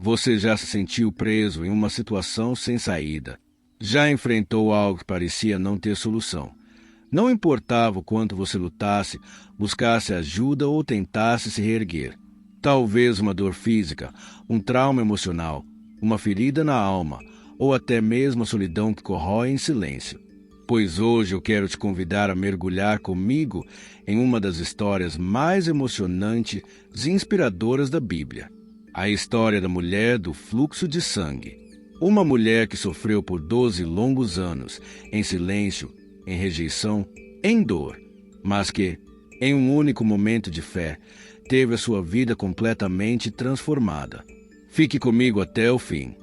Você já se sentiu preso em uma situação sem saída. Já enfrentou algo que parecia não ter solução. Não importava o quanto você lutasse, buscasse ajuda ou tentasse se reerguer. Talvez uma dor física, um trauma emocional, uma ferida na alma, ou até mesmo a solidão que corrói em silêncio. Pois hoje eu quero te convidar a mergulhar comigo em uma das histórias mais emocionantes e inspiradoras da Bíblia. A história da mulher do fluxo de sangue. Uma mulher que sofreu por 12 longos anos, em silêncio, em rejeição, em dor, mas que, em um único momento de fé, teve a sua vida completamente transformada. Fique comigo até o fim,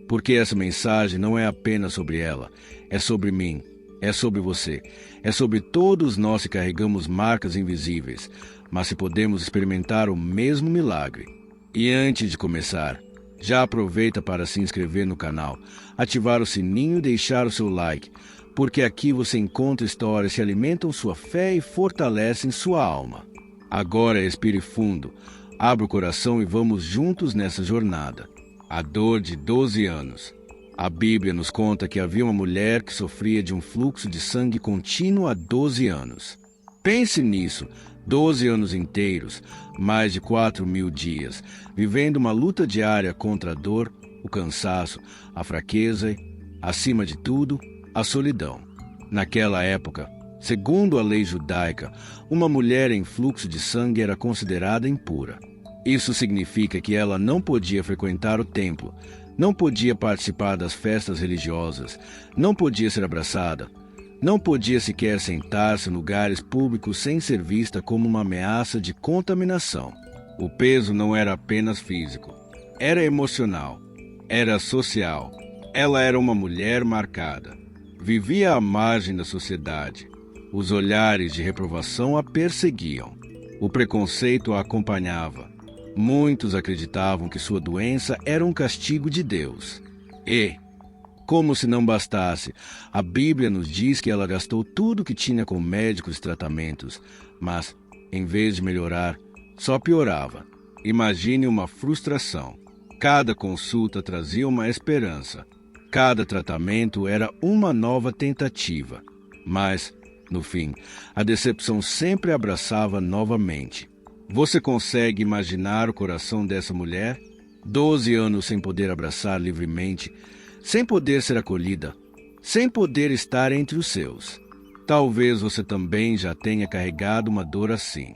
porque essa mensagem não é apenas sobre ela, é sobre mim, é sobre você, é sobre todos nós que carregamos marcas invisíveis, mas se podemos experimentar o mesmo milagre. E antes de começar, já aproveita para se inscrever no canal, ativar o sininho e deixar o seu like, porque aqui você encontra histórias que alimentam sua fé e fortalecem sua alma. Agora respire fundo, abra o coração e vamos juntos nessa jornada. A dor de 12 anos. A Bíblia nos conta que havia uma mulher que sofria de um fluxo de sangue contínuo há 12 anos. Pense nisso, 12 anos inteiros, mais de 4.000 dias, vivendo uma luta diária contra a dor, o cansaço, a fraqueza e, acima de tudo, a solidão. Naquela época, segundo a lei judaica, uma mulher em fluxo de sangue era considerada impura. Isso significa que ela não podia frequentar o templo, não podia participar das festas religiosas, não podia ser abraçada, não podia sequer sentar-se em lugares públicos sem ser vista como uma ameaça de contaminação. O peso não era apenas físico, era emocional, era social. Ela era uma mulher marcada. Vivia à margem da sociedade. Os olhares de reprovação a perseguiam. O preconceito a acompanhava. Muitos acreditavam que sua doença era um castigo de Deus. E, como se não bastasse, a Bíblia nos diz que ela gastou tudo que tinha com médicos e tratamentos, mas, em vez de melhorar, só piorava. Imagine uma frustração. Cada consulta trazia uma esperança. Cada tratamento era uma nova tentativa. Mas, no fim, a decepção sempre a abraçava novamente. Você consegue imaginar o coração dessa mulher? 12 anos sem poder abraçar livremente, sem poder ser acolhida, sem poder estar entre os seus. Talvez você também já tenha carregado uma dor assim.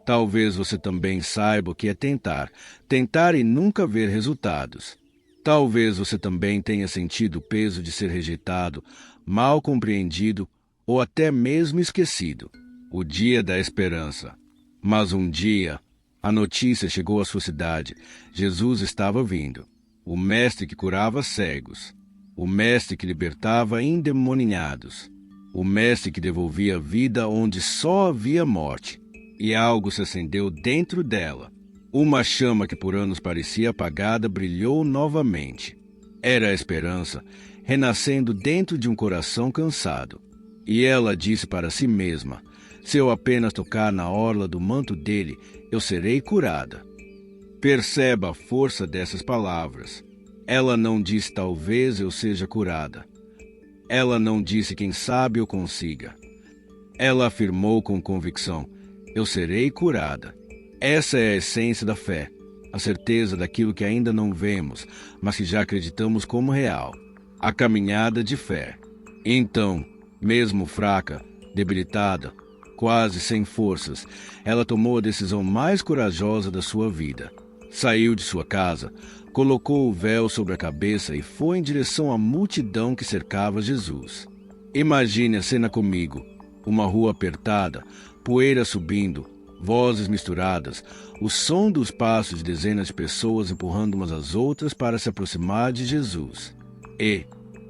Talvez você também saiba o que é tentar e nunca ver resultados. Talvez você também tenha sentido o peso de ser rejeitado, mal compreendido ou até mesmo esquecido. O dia da esperança. Mas um dia, a notícia chegou à sua cidade. Jesus estava vindo. O mestre que curava cegos. O mestre que libertava endemoniados. O mestre que devolvia vida onde só havia morte. E algo se acendeu dentro dela. Uma chama que por anos parecia apagada brilhou novamente. Era a esperança, renascendo dentro de um coração cansado. E ela disse para si mesma: se eu apenas tocar na orla do manto dele, eu serei curada. Perceba a força dessas palavras. Ela não disse talvez eu seja curada. Ela não disse quem sabe eu consiga. Ela afirmou com convicção: eu serei curada. Essa é a essência da fé, a certeza daquilo que ainda não vemos, mas que já acreditamos como real. A caminhada de fé. Então, mesmo fraca, debilitada, quase sem forças, ela tomou a decisão mais corajosa da sua vida. Saiu de sua casa, colocou o véu sobre a cabeça e foi em direção à multidão que cercava Jesus. Imagine a cena comigo. Uma rua apertada, poeira subindo, vozes misturadas, o som dos passos de dezenas de pessoas empurrando umas às outras para se aproximar de Jesus. E,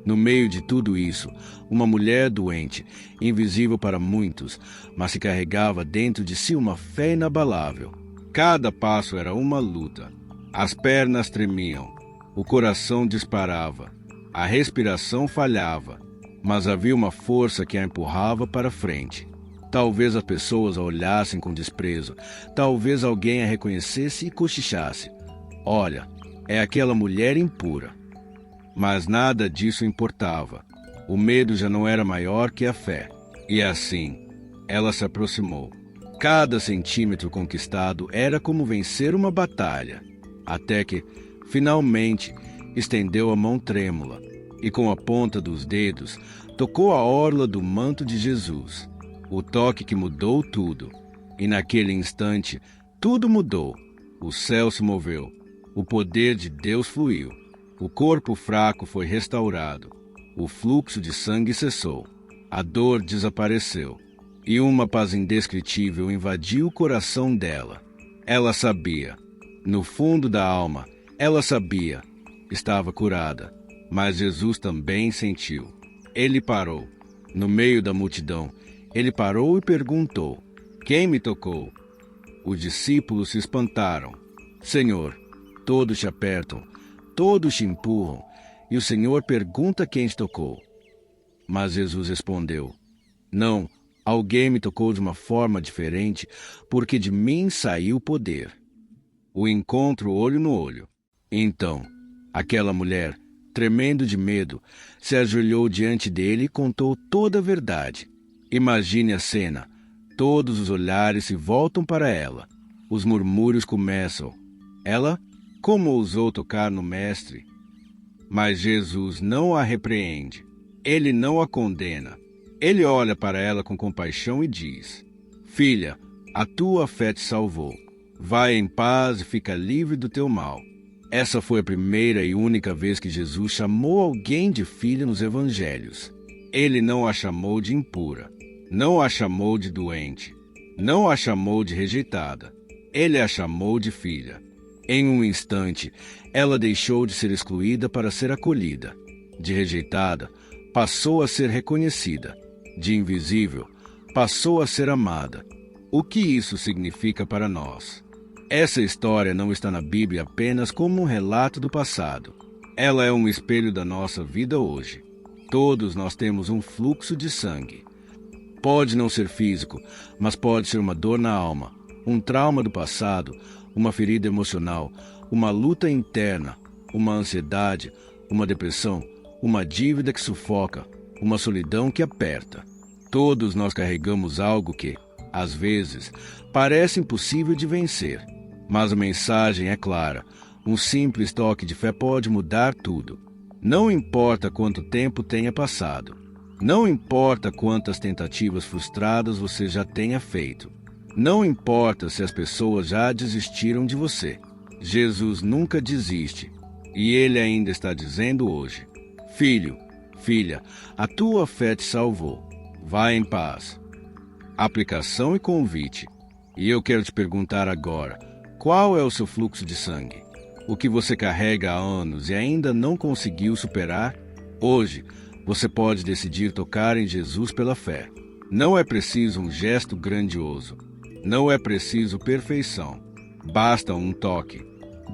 no meio de tudo isso, uma mulher doente, invisível para muitos, mas que carregava dentro de si uma fé inabalável. Cada passo era uma luta. As pernas tremiam, o coração disparava, a respiração falhava, mas havia uma força que a empurrava para frente. Talvez as pessoas a olhassem com desprezo, talvez alguém a reconhecesse e cochichasse: olha, é aquela mulher impura. Mas nada disso importava. O medo já não era maior que a fé. E assim, ela se aproximou. Cada centímetro conquistado era como vencer uma batalha, até que, finalmente, estendeu a mão trêmula e, com a ponta dos dedos, tocou a orla do manto de Jesus. O toque que mudou tudo. E naquele instante, tudo mudou. O céu se moveu. O poder de Deus fluiu. O corpo fraco foi restaurado. O fluxo de sangue cessou. A dor desapareceu. E uma paz indescritível invadiu o coração dela. Ela sabia. No fundo da alma, ela sabia. Estava curada. Mas Jesus também sentiu. Ele parou. No meio da multidão, ele parou e perguntou: quem me tocou? Os discípulos se espantaram. Senhor, todos te apertam, todos te empurram, e o Senhor pergunta quem te tocou. Mas Jesus respondeu: não, alguém me tocou de uma forma diferente, porque de mim saiu poder. O encontro olho no olho. Então, aquela mulher, tremendo de medo, se ajoelhou diante dele e contou toda a verdade. Imagine a cena. Todos os olhares se voltam para ela. Os murmúrios começam. Ela, como ousou tocar no Mestre? Mas Jesus não a repreende. Ele não a condena. Ele olha para ela com compaixão e diz: filha, a tua fé te salvou. Vai em paz e fica livre do teu mal. Essa foi a primeira e única vez que Jesus chamou alguém de filha nos evangelhos. Ele não a chamou de impura. Não a chamou de doente. Não a chamou de rejeitada. Ele a chamou de filha. Em um instante, ela deixou de ser excluída para ser acolhida. De rejeitada, passou a ser reconhecida. De invisível, passou a ser amada. O que isso significa para nós? Essa história não está na Bíblia apenas como um relato do passado. Ela é um espelho da nossa vida hoje. Todos nós temos um fluxo de sangue. Pode não ser físico, mas pode ser uma dor na alma, um trauma do passado, uma ferida emocional, uma luta interna, uma ansiedade, uma depressão, uma dívida que sufoca, uma solidão que aperta. Todos nós carregamos algo que, às vezes, parece impossível de vencer. Mas a mensagem é clara. Um simples toque de fé pode mudar tudo. Não importa quanto tempo tenha passado. Não importa quantas tentativas frustradas você já tenha feito. Não importa se as pessoas já desistiram de você. Jesus nunca desiste. E Ele ainda está dizendo hoje: filho, filha, a tua fé te salvou. Vai em paz. Aplicação e convite. E eu quero te perguntar agora: qual é o seu fluxo de sangue? O que você carrega há anos e ainda não conseguiu superar? Hoje, você pode decidir tocar em Jesus pela fé. Não é preciso um gesto grandioso. Não é preciso perfeição. Basta um toque.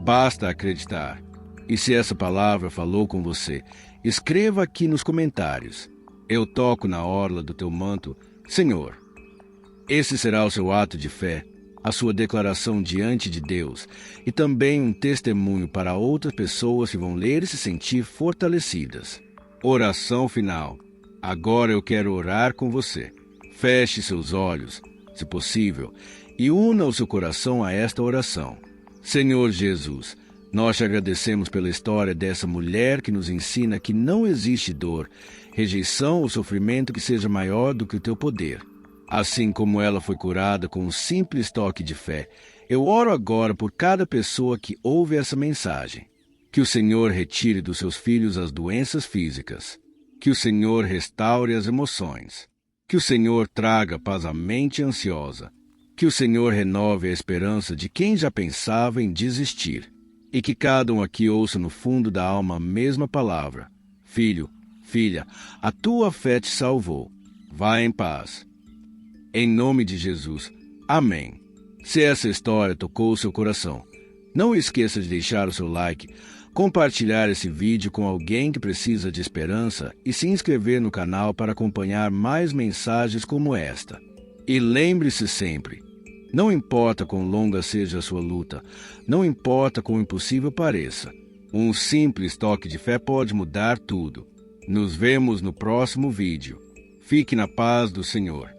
Basta acreditar. E se essa palavra falou com você, escreva aqui nos comentários: eu toco na orla do teu manto, Senhor. Esse será o seu ato de fé, a sua declaração diante de Deus e também um testemunho para outras pessoas que vão ler e se sentir fortalecidas. Oração final. Agora eu quero orar com você. Feche seus olhos, se possível, e una o seu coração a esta oração. Senhor Jesus, nós te agradecemos pela história dessa mulher que nos ensina que não existe dor, rejeição ou sofrimento que seja maior do que o teu poder. Assim como ela foi curada com um simples toque de fé, eu oro agora por cada pessoa que ouve essa mensagem. Que o Senhor retire dos seus filhos as doenças físicas. Que o Senhor restaure as emoções. Que o Senhor traga paz à mente ansiosa. Que o Senhor renove a esperança de quem já pensava em desistir. E que cada um aqui ouça no fundo da alma a mesma palavra: filho, filha, a tua fé te salvou. Vá em paz. Em nome de Jesus. Amém. Se essa história tocou o seu coração, não esqueça de deixar o seu like, compartilhar esse vídeo com alguém que precisa de esperança e se inscrever no canal para acompanhar mais mensagens como esta. E lembre-se sempre: não importa quão longa seja a sua luta, não importa quão impossível pareça, Um simples toque de fé pode mudar tudo. Nos vemos no próximo vídeo. Fique na paz do Senhor.